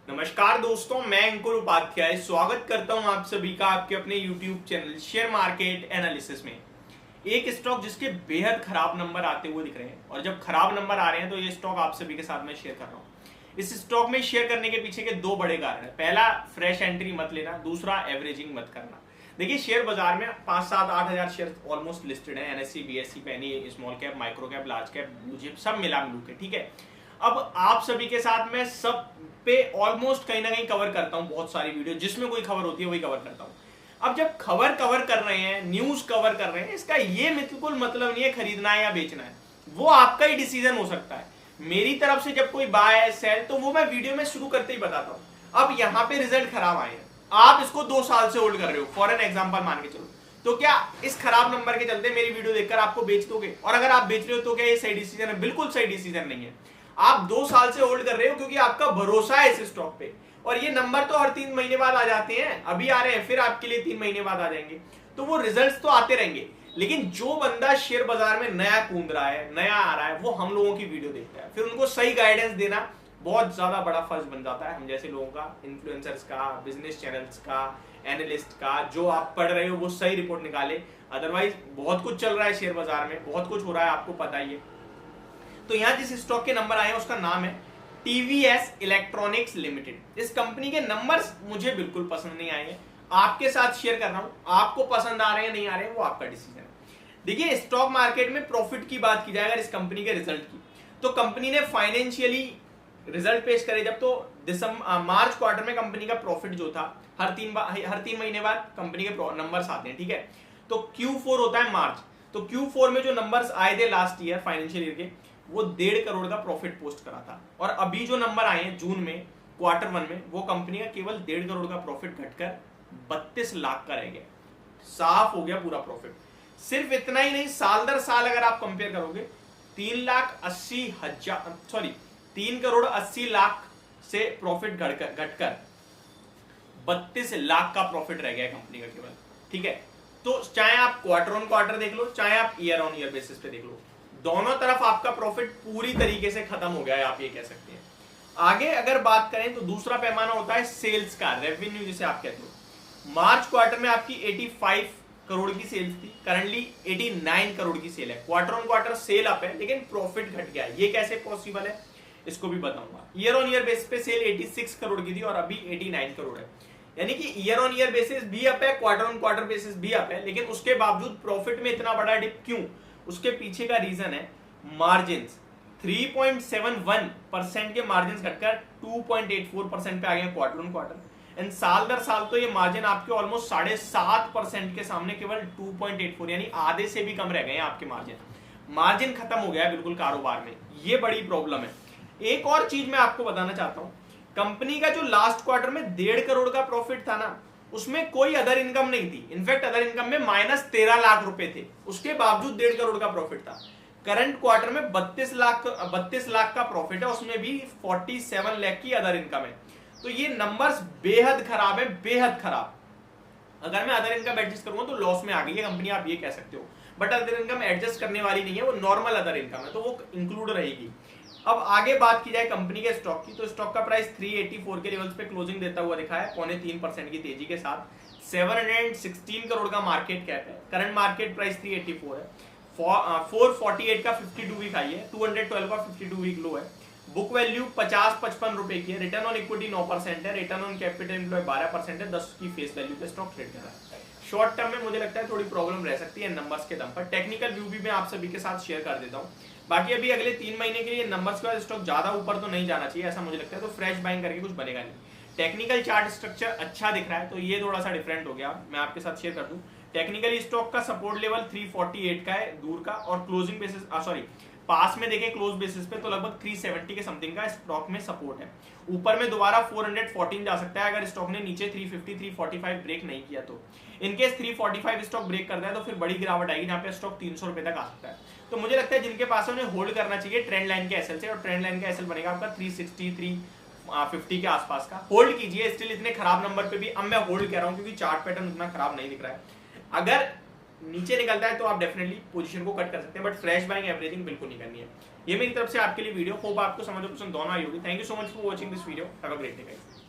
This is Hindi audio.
नमस्कार दोस्तों, मैं अंकुर उपाध्याय स्वागत करता हूं आप सभी का आपके अपने YouTube channel share market analysis में। एक स्टॉक जिसके बेहद खराब नंबर आते हुए दिख रहे हैं और जब खराब नंबर आ रहे हैं तो ये स्टॉक आप सभी के साथ में शेयर कर रहा हूं। इस स्टॉक में शेयर करने के पीछे के दो बड़े कारण है। पहला, फ्रेश एंट्री मत लेना, दूसरा एवरेजिंग मत करना। देखिए, शेयर बाजार में 5-7-8 हजार शेयर ऑलमोस्ट लिस्टेड है, NSC, BSC, penny, small cap, micro cap, large cap, blue chip, सब मिला मिलू के। ठीक है, अब आप सभी के साथ मैं सब पे ऑलमोस्ट कहीं ना कहीं कवर करता हूं, बहुत सारी वीडियो जिसमें कोई खबर होती है वही कवर करता हूं। अब जब खबर कवर कर रहे हैं, न्यूज कवर कर रहे हैं, इसका ये बिल्कुल मतलब नहीं है खरीदना है या बेचना है, वो आपका ही डिसीजन हो सकता है। मेरी तरफ से जब कोई बाय सेल तो वो मैं वीडियो में शुरू करते ही बताता हूं। अब यहाँ पे रिजल्ट खराब आए हैं, आप इसको 2 साल से होल्ड कर रहे हो, फॉर एन एग्जाम्पल मान के चलो, तो क्या इस खराब नंबर के चलते मेरी वीडियो देखकर आपको बेच दोगे? और अगर आप बेच रहे हो तो क्या ये सही डिसीजन है? बिल्कुल सही डिसीजन नहीं है। आप 2 साल से होल्ड कर रहे हो क्योंकि आपका भरोसा है इस स्टॉक पे, और ये नंबर तो हर 3 महीने बाद आ जाते हैं। अभी आ रहे हैं, फिर आपके लिए 3 महीने बाद आ जाएंगे, तो वो रिजल्ट्स तो आते रहेंगे। लेकिन जो बंदा शेयर बाजार में नया कूद रहा है, नया आ रहा है, वो हम लोगों की वीडियो देखता है, फिर उनको सही गाइडेंस देना बहुत ज्यादा बड़ा फर्ज बन जाता है हम जैसे लोगों का, इन्फ्लुएंसर्स का, बिजनेस चैनल्स का, एनालिस्ट का। जो आप पढ़ रहे हो वो सही रिपोर्ट निकाले, अदरवाइज बहुत कुछ चल रहा है शेयर बाजार में, बहुत कुछ हो रहा है, आपको पता ही है। तो यहां जिस स्टॉक के नंबर आए हैं उसका नाम है टीवीएस इलेक्ट्रॉनिक्स लिमिटेड। इस कंपनी के नंबर्स मुझे बिल्कुल पसंद नहीं आए हैं, आपके साथ शेयर कर रहा हूं। आपको पसंद आ रहे हैं नहीं आ रहे हैं वो आपका डिसीजन है। देखिए, स्टॉक मार्केट में प्रॉफिट की बात की जाए अगर इस कंपनी के रिजल्ट की, तो कंपनी ने फाइनेंशियली रिजल्ट पेश करे जब, तो मार्च क्वार्टर में कंपनी का प्रॉफिट जो था, हर तीन महीने बाद कंपनी के नंबर्स आते हैं। ठीक है, तो Q4 होता है मार्च, तो Q4 में जो नंबर्स आए थे लास्ट ईयर फाइनेंशियल ईयर के, वो 1.5 करोड़ का प्रॉफिट पोस्ट करा था। और अभी जो नंबर आए हैं जून में, क्वार्टर 1 में, वो कंपनी का केवल 1.5 करोड़ का प्रॉफिट घटकर 32 लाख का रह गया। साफ हो गया पूरा प्रॉफिट। सिर्फ इतना ही नहीं, साल दर साल अगर आप कंपेयर करोगे, 3 करोड़ 80 लाख से प्रॉफिट घटकर 32 लाख का प्रॉफिट रह गया कंपनी का केवल। ठीक है, तो चाहे आप क्वार्टर ऑन क्वार्टर देख लो, चाहे आप ईयर ऑन ईयर बेसिस पे देख लो, दोनों तरफ आपका प्रॉफिट पूरी तरीके से खत्म हो गया है, आप ये कह सकते हैं। आगे अगर बात करें तो दूसरा पैमाना होता है सेल्स का, रेवेन्यू जिसे आप कहते हो। मार्च क्वार्टर में आपकी 85 करोड़ की सेल्स थी, करंटली 89 करोड़ की सेल है। Quarter on quarter sale up है लेकिन प्रॉफिट घट गया है, ये कैसे पॉसिबल है इसको भी बताऊंगा। ईयर ऑन ईयर बेसिस पे सेल 86 करोड़ की थी और अभी 89 करोड़ है, यानी कि ईयर ऑन ईयर बेसिस भी अप है, क्वार्टर ऑन क्वार्टर बेसिस भी अप है, लेकिन उसके बावजूद प्रॉफिट में इतना बड़ा डिप क्यों? उसके पीछे का रीजन है मार्जिन। 3.71% के मार्जिन घटकर 2.84% पे आ गए क्वार्टर ऑन क्वार्टर, एंड साल दर साल तो ये मार्जिन आपके ऑलमोस्ट 7.5% के सामने केवल 2.84, यानी आधे से भी कम रह गए हैं आपके मार्जिन खत्म हो गया है बिल्कुल कारोबार में। ये बड़ी प्रॉब्लम है। एक और चीज मैं आपको बताना चाहता हूं, कंपनी का जो लास्ट क्वार्टर में 1.5 करोड़ का प्रॉफिट था ना, उसमें कोई अदर इनकम नहीं थी। इनफैक्ट अदर इनकम में -13 लाख रुपए थे, उसके बावजूद 1.5 करोड़ का प्रॉफिट था। करंट क्वार्टर में 32 लाख का प्रॉफिट है, उसमें भी 47 लाख की अदर इनकम है। तो ये नंबर्स बेहद खराब है, बेहद खराब। अगर मैं अदर इनकम एडजस्ट करूंगा तो लॉस में आ गई है कंपनी, आप ये कह सकते हो, बट अदर इनकम एडजस्ट करने वाली नहीं है, वो नॉर्मल अदर इनकम है, तो वो इंक्लूड रहेगी। अब आगे बात की जाए कंपनी के स्टॉक की, तो स्टॉक का प्राइस 384 के लेवल्स पे क्लोजिंग देता हुआ दिखा है, 3.25% की तेजी के साथ। 716 करोड़ का मार्केट कैप है, करंट मार्केट प्राइस 384 है। 448 का 52 वीक हाई है, 212 का 52 वीक लो है। बुक वैल्यू 50-55 रुपए की है, रिटर्न ऑन इक्विटी 9% है, रिटर्न ऑन कैपिटल एम्प्लॉय 12% है, 10 की फेस वैल्यू पे स्टॉक ट्रेड कर रहा है। शॉर्ट टर्म में मुझे लगता है थोड़ी प्रॉब्लम रह सकती है नंबर्स के दम पर। टेक्निकल व्यू भी मैं आप सभी के साथ शेयर कर देता हूँ। बाकी अभी अगले 3 महीने के लिए नंबर्स के बाद स्टॉक ज्यादा ऊपर तो नहीं जाना चाहिए, ऐसा मुझे लगता है, तो फ्रेश बाइंग करके कुछ बनेगा नहीं। टेक्निकल चार्ट स्ट्रक्चर अच्छा दिख रहा है, तो ये थोड़ा सा डिफरेंट हो गया, मैं आपके साथ शेयर कर दूं। टेक्निकली स्टॉक का सपोर्ट लेवल 348 का है दूर का, और क्लोजिंग बेसिस पास में देखें क्लोज बेसिस पे तो लगभग 370 के समथिंग का स्टॉक में सपोर्ट है। ऊपर में दोबारा 414 जा सकता है अगर स्टॉक ने नीचे 350-345 ब्रेक नहीं किया तो। इनकेस 345 स्टॉक ब्रेक करता है तो फिर बड़ी गिरावट आएगी, जहां पे स्टॉक 300 रुपए तक आ सकता है। तो मुझे लगता है जिनके पास है उन्हें होल्ड करना चाहिए ट्रेंड लाइन के एसएल से, और ट्रेंड लाइन का एसएल बनेगा आपका 360-350 के आसपास का। होल्ड कीजिए, स्टिल इतने खराब नंबर पे भी अब मैं होल्ड कर रहा हूं क्योंकि चार्ट पैटर्न उतना खराब नहीं दिख रहा है। अगर नीचे निकलता है तो आप डेफिनेटली पोजीशन को कट कर सकते हैं, बट फ्रेश बाइंग एवरेजिंग बिल्कुल नहीं करनी है। ये मेरी तरफ से आपके लिए वीडियो, होप आपको समझ और पसंद दोनों आई होगी। Thank you so much for watching this video, have a great day guys.